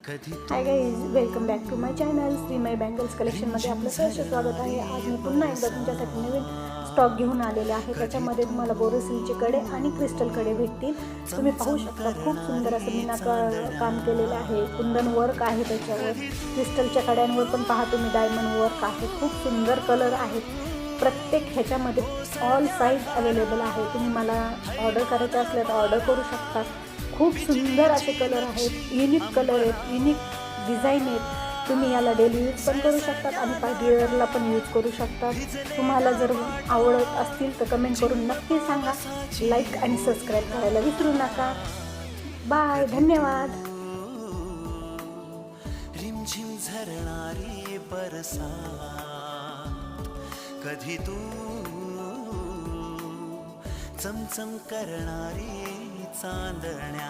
High guys, welcome back to my channel Shreemay bangles कलेक्शनमध्ये आपलं सहर्ष स्वागत आहे. आज मी पुन्हा एकदा तुमच्यासाठी नवीन स्टॉक घेऊन आलेले आहे. त्याच्यामध्ये तुम्हाला बोरोसिलचे कडे आणि क्रिस्टल कडे भेटतील. तुम्ही पाहू शकता, खूप सुंदर असं मीना काम केलेलं आहे. कुंदन वर्क आहे त्याच्यावर. क्रिस्टलच्या कड्यांवर पण पहा तुम्ही डायमंड वर्क आहे. खूप सुंदर कलर आहेत. प्रत्येक ह्याच्यामध्ये ऑल साईज अवेलेबल आहे. तुम्ही मला ऑर्डर करायचं असलं तर ऑर्डर करू शकता. खूप सुंदर असे कलर आहेत, युनिक कलर आहेत, युनिक डिझाईन आहेत. तुम्ही याला डेली यूज पण करू शकतात आणि पार्टीवेअरला पण यूज करू शकतात. तुम्हाला जर आवडत असतील तर कमेंट करून नक्की सांगा. लाईक आणि सबस्क्राईब करायला विसरू नका. बाय, धन्यवाद. रिमझिम झरणारी बरसा कधी तू चमचम करणारी चांदण्या